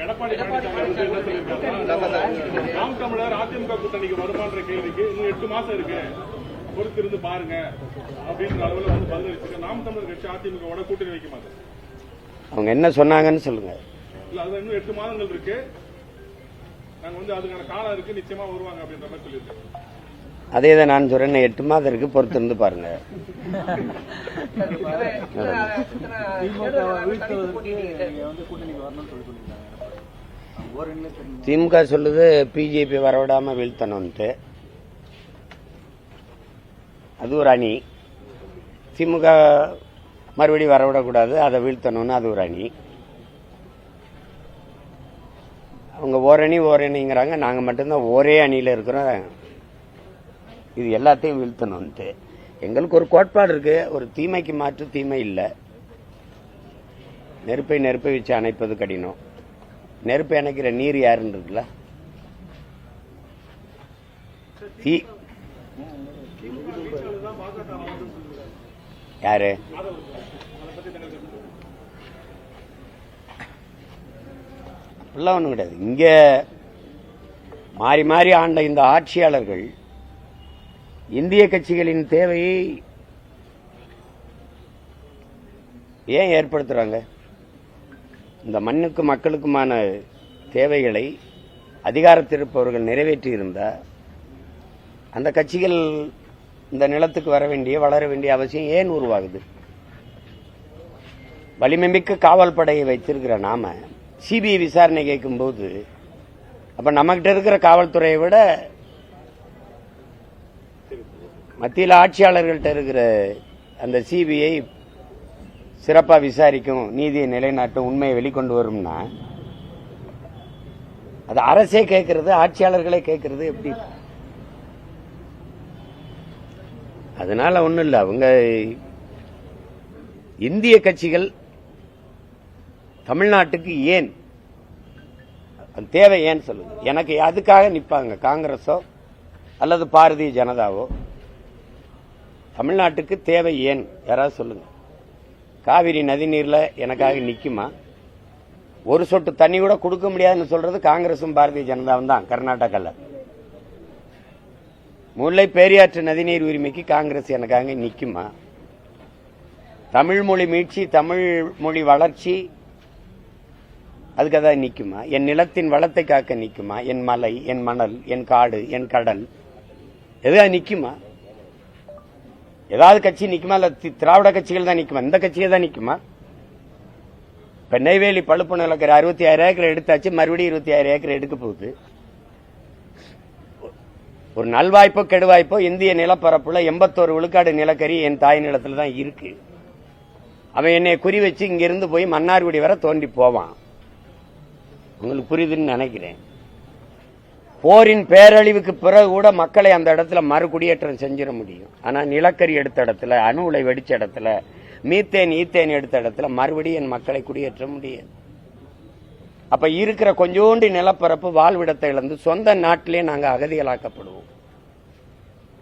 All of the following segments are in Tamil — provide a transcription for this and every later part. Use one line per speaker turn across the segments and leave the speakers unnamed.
எடப்பாடி நாம் தமிழர் அதிமுக கூட்டணிக்கு வருமான்ற கேள்விக்கு இன்னும் 8 மாசம் இருக்கு, பொறுத்திருந்து பாருங்க அப்படின்ற அளவுல வந்து பதிலளிச்சு நாம் தமிழர் கட்சி அதிமுக கூட்டணி வைக்க மாட்டேன்.
அவங்க என்ன சொன்னாங்கன்னு சொல்லுங்க.
இல்ல அது இன்னும் 8 மாதங்கள் இருக்கு, நாங்க வந்து அதுக்கான காலம் இருக்கு, நிச்சயமா வருவாங்க அப்படின்ற மாதிரி சொல்லியிருக்கேன்.
அதே தான் நான் சொல்றேன், 8 மாதம் இருக்கு, பொறுத்திருந்து பாருங்க. திமுக சொல்லுது பிஜேபி வரவிடாம வீழ்த்தணும்ட்டு. அது ஒரு அணி. திமுக மறுபடியும் வரவிடக்கூடாது, அதை வீழ்த்தணும்னு அது ஒரு அணி. அவங்க ஓரணிங்கிறாங்க, நாங்க மட்டும்தான் ஒரே அணியில இருக்கிறோம், இது எல்லாத்தையும் வீழ்த்தணும்ட்டு. எங்களுக்கு ஒரு கோட்பாடு இருக்கு, ஒரு தீமைக்கு மாற்று தீமை இல்லை. நெருப்பை வச்சு அணைப்பது கடினம். நெருப்பை அணைக்கிற நீர் யாருன்னு இருக்குல்ல, யாரு? அப்படிலாம் ஒண்ணும் கிடையாது. இங்க மாறி மாறி ஆண்ட இந்த ஆட்சியாளர்கள் இந்திய கட்சிகளின் தேவையை ஏன் ஏற்படுத்துறாங்க? இந்த மண்ணுக்கு மக்களுக்குமான தேவைகளை அதிகாரத்திருப்பவர்கள் நிறைவேற்றி இருந்தா அந்த கட்சிகள் இந்த நிலத்துக்கு வர வேண்டிய வளர வேண்டிய அவசியம் ஏன் உருவாகுது? வலிமைமிக்க காவல் படையை வைத்திருக்கிற நாம சிபிஐ விசாரணை கேட்கும்போது அப்ப நம்மகிட்ட இருக்கிற காவல்துறையை விட மத்தியில் ஆட்சியாளர்கள்ட்ட இருக்கிற அந்த சிபிஐ சிறப்பா விசாரிக்கும், நீதியை நிலைநாட்டும், உண்மையை வெளிக்கொண்டு வரும்னா அது அரசே கேட்கறது, ஆட்சியாளர்களே கேட்கறது எப்படி? அதனால ஒண்ணும் இல்ல. அவங்க இந்திய கட்சிகள் தமிழ்நாட்டுக்கு ஏன் தேவை ஏன் சொல்லுங்க. எனக்கு அதுக்காக நிப்பாங்க காங்கிரஸோ அல்லது பாரதிய ஜனதாவோ. தமிழ்நாட்டுக்கு தேவை ஏன் யாராவது சொல்லுங்க. காவிரி நதி நீர்ல எனக்காக நிக்குமா? ஒரு சொட்டு தண்ணி கூட கொடுக்க முடியாதுன்னு சொல்றது காங்கிரசும் பாரதிய ஜனதாவும் தான். கர்நாடகால முல்லை பெரியாற்று நதிநீர் உரிமைக்கு காங்கிரஸ் எனக்காக நிக்குமா? தமிழ் மொழி மீட்சி, தமிழ் மொழி வளர்ச்சி அதுக்காக நிக்குமா? என் நிலத்தின் வளத்தை காக்க நிக்குமா? என் மலை, என் மணல், என் காடு, என் கடல் எதாவது நிக்குமா? ஏதாவது கட்சி நிக்குமா? இல்ல திராவிட கட்சிகள் தான் நிக்குமா? இந்த கட்சிகள் தான் நிக்குமா? இப்ப நெய்வேலி பழுப்பு நிலக்கரை 66 ஏக்கர் எடுத்தாச்சு, மறுபடியும் 26 ஏக்கர் எடுக்க போகுது. ஒரு நல்வாய்ப்போ கெடுவாய்ப்போ இந்திய நிலப்பரப்புல 81 விழுக்காடு நிலக்கரி என் தாய் நிலத்துல தான் இருக்கு. அவன் என்னை குறி வச்சு இங்கிருந்து போய் மன்னார்குடி வரை தோண்டி போவான். உங்களுக்கு புரியுதுன்னு நினைக்கிறேன். போரின் பேரழிவுக்கு பிறகு கூட மக்களை அந்த இடத்துல மறுகுடியேற்றம் செஞ்சிட முடியும். ஆனா நிலக்கரி எடுத்த இடத்துல, அணு உலை வெடிச்ச இடத்துல, மீத்தேன் ஈத்தேன் எடுத்த இடத்துல மறுபடியும் என் மக்களை குடியேற்ற முடியாது. அப்ப இருக்கிற கொஞ்சோண்டு நிலப்பரப்பு வாழ்விடத்தை இழந்து சொந்த நாட்டிலே நாங்க அகதிகளாக்கப்படுவோம்,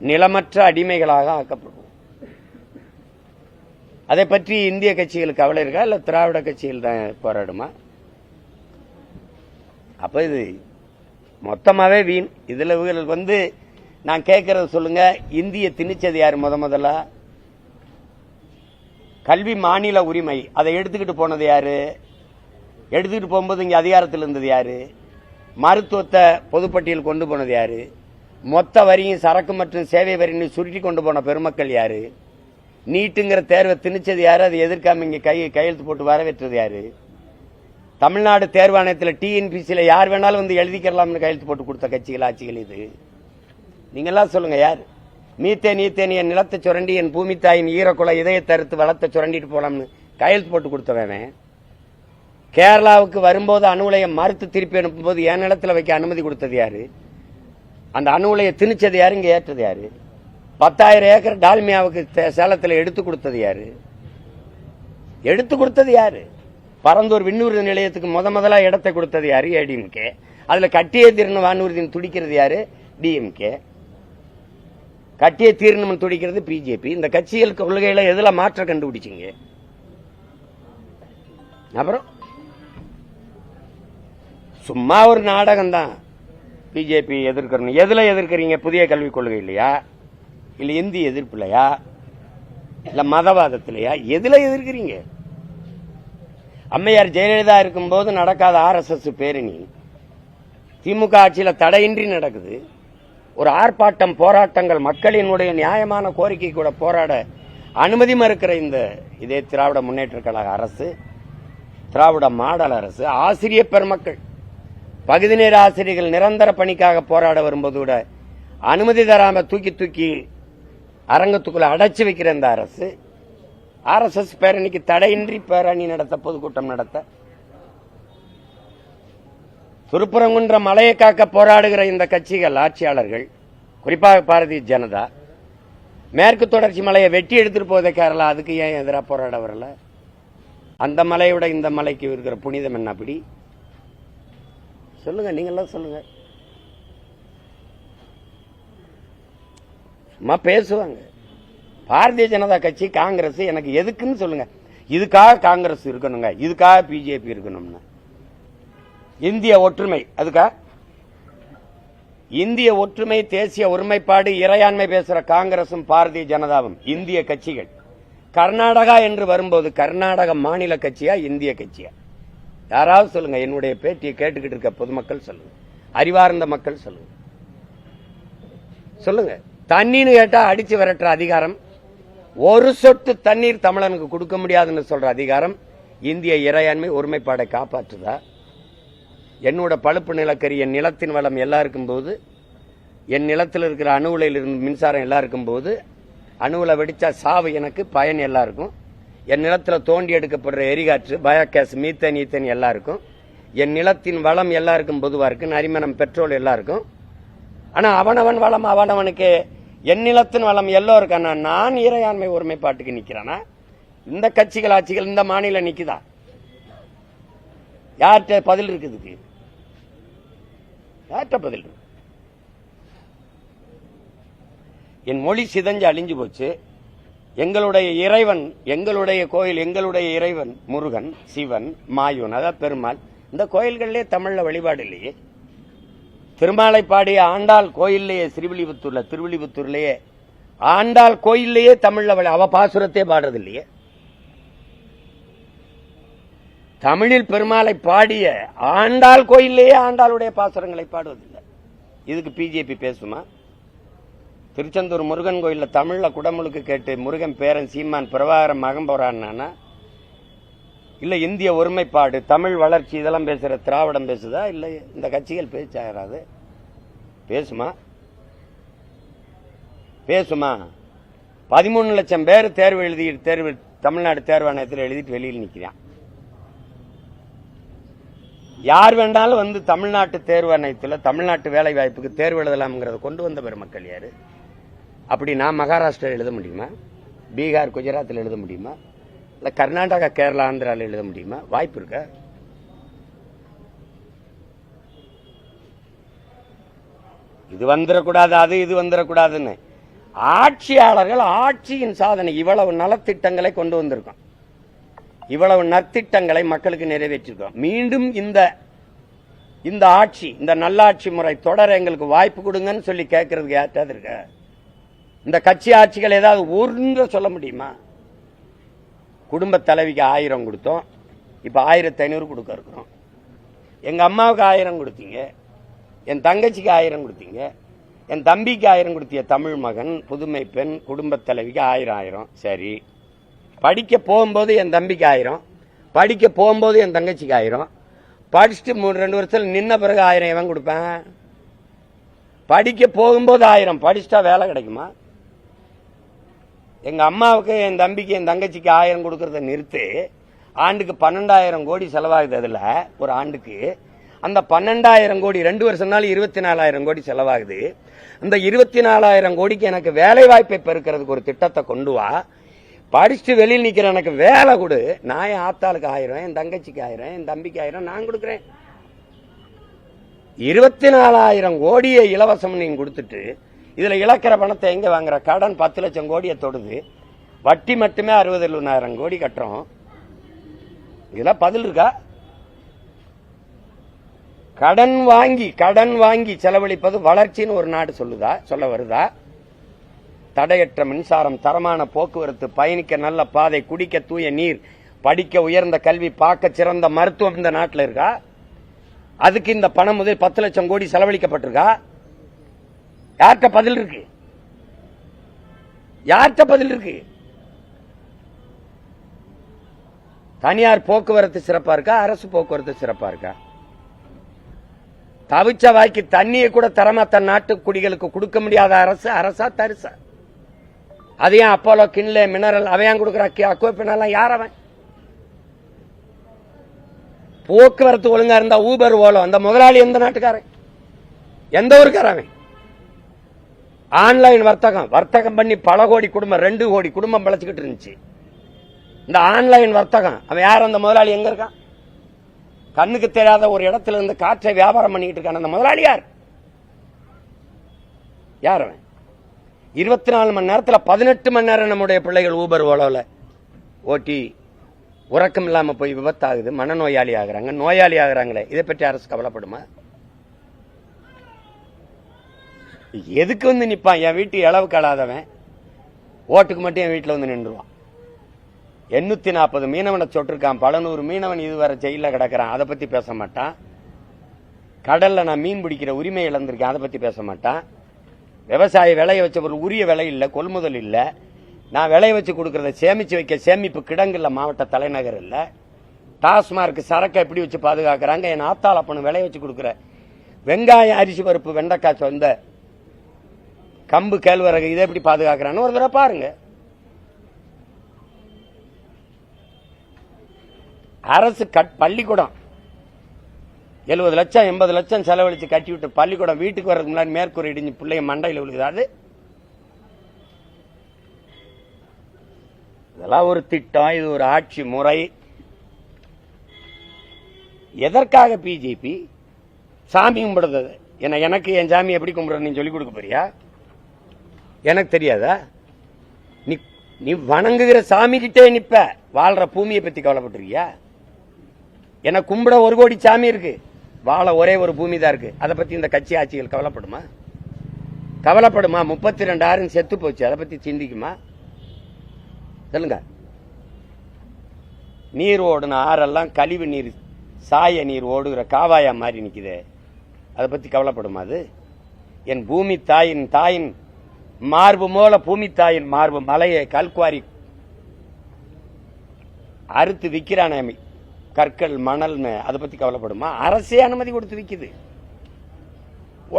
நிலமற்ற அடிமைகளாக ஆக்கப்படுவோம். அதை பற்றி இந்திய கட்சிகளுக்கு கவலை இருக்கா? இல்ல திராவிட கட்சிகள் தான் போராடுமா? அப்ப இது மொத்தமாவே வீண். இதுல வந்து நான் கேட்கறது சொல்லுங்க, இந்திய திணிச்சது யாரு? முதல்ல கல்வி மாநில உரிமை, அதை எடுத்துக்கிட்டு போனது யாரு? எடுத்துக்கிட்டு போகும்போது இங்க அதிகாரத்தில் இருந்தது யாரு? மருத்துவத்தை பொதுப்பட்டியல் கொண்டு போனது யாரு? மொத்த வரியும் சரக்கு மற்றும் சேவை வரியும் சுருட்டி கொண்டு போன பெருமக்கள் யாரு? நீட்டுங்கிற தேர்வை திணிச்சது யாரு? அதை எதிர்க்காம இங்க கையெழுத்து போட்டு வரவேற்றது யாரு? தமிழ்நாடு தேர்வாணையத்தில் டிஎன்பிசியில யார் வேணாலும் வந்து எழுதிக்கலாம்னு கையெழுத்து போட்டு கொடுத்த கட்சிகள் ஆட்சிகள் இது. நீங்கெல்லாம் சொல்லுங்க யார்? மீத்தேன் ஈத்தேன் என் நிலத்தை சுரண்டி என் பூமி தாயின் ஈரக்குலை இதய தருத்து வளத்தை சுரண்டிட்டு போலாம்னு கையெழுத்து போட்டு கொடுத்தவன். கேரளாவுக்கு வரும்போது அணு உலையை மறுத்து திருப்பி அனுப்பும் போது என் நிலத்தில் வைக்க அனுமதி கொடுத்தது யாரு? அந்த அணு உலையை திணிச்சது யாரு? இங்க ஏற்றது யாரு? 10,000 ஏக்கர் டால்மியாவுக்கு சேலத்தில் எடுத்து கொடுத்தது யாரு? எடுத்து கொடுத்தது யாரு? பரந்தூர் விண்ணூர்தி நிலையத்துக்கு முதலா இடத்தை கொடுத்தது யாரு? ஏடிஎம்கே. அதுல கட்டியே தீரணும் வானூர்தின்னு துடிக்கிறது யாரு? டிஎம்கே. கட்டியே தீரணும் துடிக்கிறது பிஜேபி. இந்த கட்சிகள் கொள்கையில எதுல மாற்றம் கண்டுபிடிச்சிங்க? அப்புறம் சும்மா ஒரு நாடகம் தான். பிஜேபி எதிர்க்கணும். எதுல எதிர்க்கிறீங்க? புதிய கல்விக் கொள்கை இல்லையா, இல்ல இந்தி எதிர்ப்பு இல்லையா, இல்ல மதவாதத்திலையா? எதுல எதிர்க்கிறீங்க? அம்மையார் ஜெயலலிதா இருக்கும்போது நடக்காத RSS பேரணி திமுக ஆட்சியில தடையின்றி நடக்குது. ஒரு ஆர்ப்பாட்டம், போராட்டங்கள், மக்களினுடைய நியாயமான கோரிக்கை கூட போராட அனுமதி மறுக்கிற இதே திராவிட முன்னேற்ற கழக அரசு, திராவிட மாடல் அரசு, ஆசிரியர் பெருமக்கள், பகுதி நேர ஆசிரியர்கள் நிரந்தர பணிக்காக போராட வரும்போது கூட அனுமதி தராம தூக்கி அரங்கத்துக்குள்ள அடைச்சு வைக்கிற இந்த அரசு, RSS பேரணிக்கு தடையின்றி பேரணி நடத்த, பொதுக்கூட்டம் நடத்த, திருப்பரங்குன்ற மலையை காக்க போராடுகிற இந்த கட்சிகள், ஆட்சியாளர்கள், குறிப்பாக பாரதிய ஜனதா, மேற்கு தொடர்ச்சி மலையை வெட்டி எடுத்துட்டு போவதை கேரளா, அதுக்கு ஏன் எதிராக போராட வரல? அந்த மலையை விட இந்த மலைக்கு இருக்கிற புனிதம் என்ன? அப்படி சொல்லுங்க, நீங்களாம் சொல்லுங்க. சும்மா பேசுவாங்க. பாரதிய ஜனதா கட்சி, காங்கிரஸ் எனக்கு எதுக்குன்னு சொல்லுங்க. இதுக்காக காங்கிரஸ் இருக்கணுங்க, இதுக்காக பிஜேபி இருக்கணும்னு. இந்திய ஒற்றுமை, அதுக்கா இந்திய ஒற்றுமை, தேசிய ஒருமைப்பாடு, இறையாண்மை பேசுற காங்கிரசும் பாரதிய ஜனதாவும் இந்திய கட்சிகள். கர்நாடகா என்று வரும்போது கர்நாடக மாநில கட்சியா, இந்திய கட்சியா? யாராவது சொல்லுங்க. என்னுடைய பேட்டியை கேட்டுக்கிட்டு இருக்க பொதுமக்கள் சொல்லுங்க, அறிவார்ந்த மக்கள் சொல்லுங்க. சொல்லுங்க. தண்ணீர்னு கேட்டா அடிச்சு விரட்டுற அதிகாரம், ஒரு சொட்டு தண்ணீர் தமிழனுக்கு கொடுக்க முடியாதுன்னு சொல்ற அதிகாரம் இந்திய இறையாண்மை ஒருமைப்பாடை காப்பாற்றுதா? என்னோட பழுப்பு நிலக்கரி, என் நிலத்தின் வளம் எல்லாருக்கும் போது, என் நிலத்தில் இருக்கிற அணு உலையில் இருந்து மின்சாரம் எல்லாருக்கும் போது, அணு உலை வெடிச்சா சாவு எனக்கு, பயன் எல்லாருக்கும். என் நிலத்தில் தோண்டி எடுக்கப்படுற எரிகாற்று, பயோகேஸ், மீத்தேன், ஈத்தேன் எல்லாருக்கும். என் நிலத்தின் வளம் எல்லாருக்கும் பொதுவா இருக்கு, நரிமணம், பெட்ரோல் எல்லாருக்கும். ஆனா அவனவன் வளம் அவனவனுக்கு. என் நிலத்தின் வளம் எல்லோருக்கும். நான் இறையாண்மை ஒருமைப்பாட்டுக்கு நிக்கிறானா? இந்த கட்சிகள், ஆட்சிகள், இந்த மாநிலம் நிக்குதா? யார்கிட்ட பதில் இருக்குதுக்கு? யார்கிட்ட பதில் இருக்கு? என் மொழி சிதைஞ்சு அழிஞ்சு போச்சு. எங்களுடைய இறைவன், எங்களுடைய கோயில், எங்களுடைய இறைவன் முருகன், சிவன், மாயூன், அதாவது பெருமாள். இந்த கோயில்களிலே தமிழ்ல வழிபாடு இல்லையே. திருமாலை பாடிய ஆண்டாள் கோயிலேயே, திருவில்லிபுத்தூர்லயே ஆண்டாள் கோயிலேயே தமிழ்ல அவ பாசுரத்தே பாடுறது இல்லையே. தமிழில் பெருமாளை பாடிய ஆண்டாள் கோயிலேயே ஆண்டாளுடைய பாசுரங்களை பாடுவதில்லை. இதுக்கு பிஜேபி பேசுமா? திருச்செந்தூர் முருகன் கோயில்ல தமிழ்ல குடமுழுக்கு கேட்டு முருகன் பேரன் சீமான் பிரபாகரன் மகன் போறான்னா, இல்ல இந்திய ஒருமைப்பாடு, தமிழ் வளர்ச்சி இதெல்லாம் பேசுற திராவிடம் பேசுதா? இல்ல இந்த கட்சிகள் பேச்சாராது? பேசுமா? 13 லட்சம் பேர் தேர்வு எழுதி, தமிழ்நாடு தேர்வாணையத்தில் எழுதிட்டு வெளியில் நிக்கிறான். யார் வேண்டாலும் வந்து தமிழ்நாட்டு தேர்வாணையத்தில் தமிழ்நாட்டு வேலை வாய்ப்புக்கு தேர்வு எழுதலாம்ங்கிறத கொண்டு வந்த பெருமக்கள் யாரு? அப்படி நான் மகாராஷ்டிரா எழுத முடியுமா? பீகார், குஜராத்தில் எழுத முடியுமா? இல்ல கர்நாடகா, கேரளா, ஆந்திராவில் எழுத முடியுமா? வாய்ப்பு இருக்கா? இது வந்துடக்கூடாது, அது இது வந்துடக்கூடாதுன்னு ஆட்சியாளர்கள் ஆட்சியின் சாதனை இவ்வளவு நலத்திட்டங்களை கொண்டு வந்திருக்கோம், இவ்வளவு நற்திட்டங்களை மக்களுக்கு நிறைவேற்றிருக்கோம். மீண்டும் இந்த ஆட்சி, இந்த நல்லாட்சி முறை தொடர எங்களுக்கு வாய்ப்பு கொடுங்கன்னு சொல்லி கேட்கறதுக்கு யார்ட்டாவது இருக்க? இந்த கட்சி ஆட்சிகள் ஏதாவது ஒன்று சொல்ல முடியுமா? குடும்ப தலைவிக்கு 1000 கொடுத்தோம், இப்ப 1500 கொடுக்க இருக்கிறோம். எங்க அம்மாவுக்கு 1000 கொடுத்தீங்க, என் தங்கச்சிக்கு 1000 கொடுத்தீங்க, என் தம்பிக்கு 1000 கொடுத்திய தமிழ் மகன், புதுமை பெண், குடும்ப தலைவிக்கு 1000. சரி, படிக்க போகும்போது என் தம்பிக்கு 1000, படிக்க போகும்போது என் தங்கச்சிக்கு 1000, படிச்சுட்டு 2 வருஷத்துல நின்ன பிறகு 1000 எவன் கொடுப்பேன்? படிக்க போகும்போது 1000, படிச்சுட்டா வேலை கிடைக்குமா? எங்க அம்மாவுக்கு, என் தம்பிக்கு, என் தங்கச்சிக்கு 1000 கொடுக்கறத நிறுத்து. ஆண்டுக்கு 12,000 கோடி செலவாகுது. அதுல ஒரு ஆண்டுக்கு அந்த 12,000 கோடி 2 வருஷம்னாலும் 24,000 கோடி செலவாகுது. அந்த 24,000 கோடிக்கு எனக்கு வேலை வாய்ப்பை பெருக்கிறதுக்கு ஒரு திட்டத்தை கொண்டு வா. படிச்சுட்டு வெளியில் நிக்கிற எனக்கு வேலை கொடு. நான் என் ஆத்தாளுக்கு 1000, என் தங்கச்சிக்கு 1000, என் தம்பிக்கு 1000 நான் கொடுக்குறேன். 24,000 கோடியை இலவசம் நீங்க கொடுத்துட்டு இதுல இழக்கிற பணத்தை எங்க வாங்குற? கடன் 10 லட்சம் கோடியை தொடுது, வட்டி மட்டுமே 60,000 கோடி கட்டுறோம். இதெல்லாம் பதில் இருக்கா? கடன் வாங்கி செலவழிப்பது வளர்ச்சின்னு ஒரு நாடு சொல்ல வருதா? தடையற்ற மின்சாரம், தரமான போக்குவரத்து, பயணிக்க நல்ல பாதை, குடிக்க தூய நீர், படிக்க உயர்ந்த கல்வி, பார்க்க சிறந்த மருத்துவம் இந்த நாட்டில் இருக்கா? அதுக்கு இந்த பணம் முதல் 10 லட்சம் கோடி செலவழிக்கப்பட்டிருக்கா? யார்கிட்ட பதில் இருக்கு? யார்கிட்ட பதில் இருக்கு? தனியார் போக்குவரத்து சிறப்பா இருக்கா? அரசு போக்குவரத்து சிறப்பா இருக்கா? தவிச்ச வாய்க்கு தண்ணியை கூட தரமா தன் நாட்டு குடிகளுக்கு கொடுக்க முடியாத அரசா தரிசா? அதையும் அப்போலோ, கிண்லே, மினரல் அவையான் கொடுக்குற அக்வாபினெல்லாம் யார் அவன்? போக்குவரத்து ஒழுங்கா இருந்தா ஊபர், ஓலோ அந்த முதலாளி எந்த நாட்டுக்காரன்? எந்த ஊருக்காரன்? ஆன்லைன் வர்த்தகம் பண்ணி பல கோடி குடும்பம், 2 கோடி குடும்பம் பிழைச்சுக்கிட்டு இருந்துச்சு. இந்த ஆன்லைன் வர்த்தகம் அவன் யார்? அந்த முதலாளி எங்க இருக்கான்? கண்ணுக்கு தெரியாத ஒரு இடத்துல இருந்து காற்றை வியாபாரம் பண்ணிட்டு இருக்கான். அந்த முதலாளி யார்? யார் அவன்? 24 மணி நேரத்தில் 18 மணி நேரம் நம்முடைய பிள்ளைகள் ஊபர், ஓலோல ஓட்டி உறக்கம் இல்லாம போய் விபத்தாகுது, மனநோயாளி ஆகுறாங்க, நோயாளி ஆகுறாங்களே. இதை பற்றி அரசு கவலைப்படுமா? எதுக்கு வந்து நிப்பான்? என் வீட்டு இளவு கலாதவன் ஓட்டுக்கு மட்டும் என் வீட்டில் வந்து நின்றுவான். 840 மீனவனை சொட்டிருக்கான், 100 மீனவன் இதுவரை ஜெயில கிடக்கிறான், அதை பத்தி பேச மாட்டான். கடல்ல நான் மீன் பிடிக்கிற உரிமை இழந்திருக்கேன், அதை பத்தி பேச மாட்டான். விவசாய விளைய வச்ச ஒரு உரிய விலை இல்ல, கொள்முதல் இல்ல. நான் விளைய வச்சு கொடுக்கறத சேமிச்சு வைக்க சேமிப்பு கிடங்கு இல்ல, மாவட்ட தலைநகர் இல்ல. டாஸ்மார்க் சரக்கை எப்படி வச்சு பாதுகாக்கிறாங்க? என் ஆத்தாள் அப்பனு விளைய வச்சு கொடுக்குற வெங்காயம், அரிசி பருப்பு, வெண்டைக்காய், சொந்த கம்பு, கேழ்வரகு இதை எப்படி பாதுகாக்கிறான்னு ஒரு தடவை பாருங்க. அரசு பள்ளிக்கூடம் 70 லட்சம் 80 லட்சம் செலவழிச்சு கட்டி விட்டு பள்ளிக்கூடம் வீட்டுக்கு வர்றதுக்கு முன்னாடி மேற்கூரை இடிஞ்சு பிள்ளைங்க மண்டையில் விழுகுது. இதெல்லாம் ஒரு திட்டம், இது ஒரு ஆட்சி முறை. எதற்காக பிஜேபி சாமி கும்பிடுறது? எனக்கு என் சாமி எப்படி கும்பிடுறது நீ சொல்லிக் கொடுக்க போறியா? எனக்கு தெரியாதா? நீ வணங்குகிற சாமி கிட்டே நிப்ப, வாழ்ற பூமியை பத்தி கவலைப்பட்டிருக்கியா? எனக்கு கும்பிட 1 கோடி சாமி இருக்கு, வாழ ஒரே ஒரு பூமி தான் இருக்கு. அதை பத்தி இந்த கட்சி ஆட்சிகள் கவலைப்படுமா? 32,000 செத்து போச்சு, அதை பத்தி சிந்திக்குமா? சொல்லுங்க. நீர் ஓடுன ஆறெல்லாம் கழிவு நீர், சாய நீர் ஓடுகிற காவாயா மாறி நிக்குது, அதை பத்தி கவலைப்படுமா? அது என் பூமி தாயின் மார்பு மூல பூமி தாயின் மார்பு மலையை கல்குவாரி அறுத்து விற்கிறானே, கற்கள் மணல்னு, அதை பத்தி கவலைப்படுமா? அரசே அனுமதி கொடுத்து விக்குது.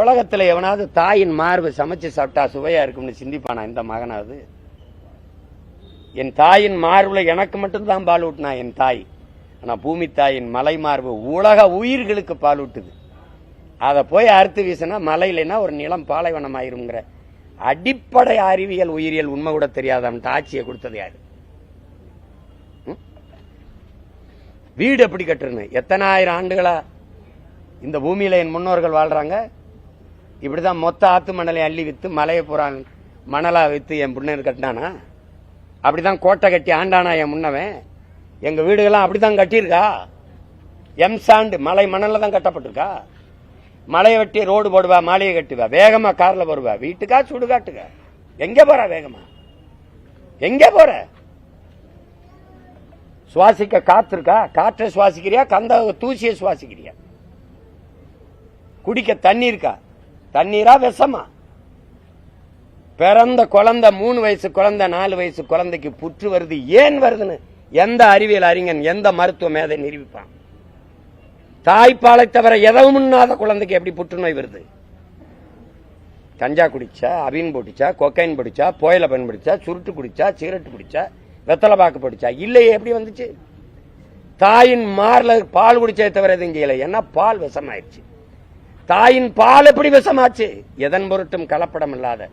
உலகத்துல எவனாவது தாயின் மார்பு சமைச்சு சாப்பிட்டா சுவையா இருக்கும்னு சிந்திப்பானா இந்த மகனாவது? என் தாயின் மார்புல எனக்கு மட்டும்தான் பால் ஊட்டினா என் தாய். ஆனா பூமி தாயின் மலை மார்பு உலக உயிர்களுக்கு பால் ஊட்டுது. அதை போய் அறுத்து வீசினா மலை இல்லைன்னா ஒரு நிலம் பாலைவனம் ஆயிருங்கிற அடிப்படை அறிவியல் உயிரியல் உண்மை கூட தெரியாத ஆட்சியை கொடுத்தது யாரு? வீடு எப்படி கட்டுறது? எத்தனை ஆயிரம் ஆண்டுகளா இந்த பூமியில என் முன்னோர்கள் வாழ்றாங்க. இப்படிதான் மொத்த ஆத்து மணலை அள்ளி வித்து மலையை பூரா மணலா வித்து என் புண்ணர் கட்டினானா? அப்படிதான் கோட்டை கட்டி ஆண்டானா என் முன்னவன்? எங்க வீடுகள்லாம் அப்படிதான் கட்டியிருக்கா? எம்சாண்டு மலை மணல்ல தான் கட்டப்பட்டிருக்கா? மலையை வெட்டி ரோடு போடுவா, மாலையை கட்டுவா, வேகமா கார்ல போடுவா, வீட்டுக்கா சுடுகாட்டுக்கா? எங்க போற வேகமா? எங்க போற? சுவாசிக்க காத்து இருக்கா? காற்றை சுவாசிக்கிறியா? கந்த தூசியை சுவாசிக்கிறியா? குடிக்க தண்ணி இருக்கா? தண்ணீரா விஷமா? பிறந்த குழந்தை 3 வயசு குழந்தை 4 வயசு குழந்தைக்கு புற்று வருது, ஏன் வருதுன்னு எந்த அறிவியல் அறிஞன் எந்த மருத்துவ மேதை நிரூபிப்பான்? தாய்ப்பாலை தவிர எதவும் இல்லாத குழந்தைக்கு எப்படி புற்றுநோய் வருது? கஞ்சா குடிச்சா, அபின் போட்டுச்சா, கொக்கைன் பிடிச்சா, புயல பயன்படுத்தா, சுருட்டு குடிச்சா, சிகரெட் குடிச்சா, வெத்தலை பாக்கு படிச்சா? இல்லையே, எப்படி வந்துச்சு? தாயின் மார்ல பால் குடிச்சதை தவிர எதுவும் செய்யல. ஏன்னா பால் விஷமாயிருச்சு. தாயின் பால் எப்படி விஷமாச்சு? எதன் பொருட்டும் கலப்படம் இல்லாத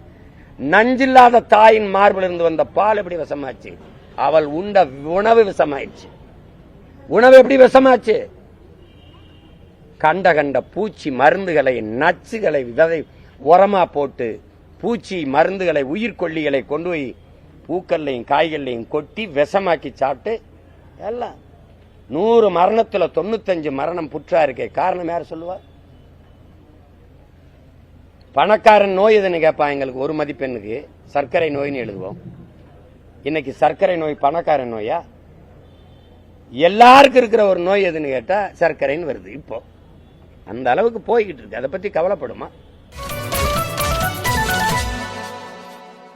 நஞ்சில்லாத தாயின் மார்பில் இருந்து வந்த பால் எப்படி விஷமாச்சு? அவள் உண்ட உணவு விஷமாயிடுச்சு. உணவு எப்படி விஷமாச்சு? கண்ட கண்ட பூச்சி மருந்துகளை, நச்சுகளை விதை உரமா போட்டு பூச்சி மருந்துகளை, உயிர்கொல்லிகளை கொண்டு போய் பூக்கள்லையும் காய்கள்லையும் கொட்டி விஷமாக்கி சாப்பிட்டு எல்லாம் 100 மரணத்துல 95 மரணம் புற்றா இருக்கே. காரணம் யார் சொல்லுவா? பணக்காரன் நோய் எதுன்னு கேட்பான் எங்களுக்கு ஒரு மதிப்பெண்ணுக்கு, சர்க்கரை நோய்னு எழுதுவோம். இன்னைக்கு சர்க்கரை நோய் பணக்காரன் நோயா? எல்லாருக்கும் இருக்கிற ஒரு நோய் எதுன்னு கேட்டா சர்க்கரைன்னு வருது. இப்போ அந்த அளவுக்கு போய்கிட்டு இருக்கு. அதை பத்தி கவலைப்படுமா?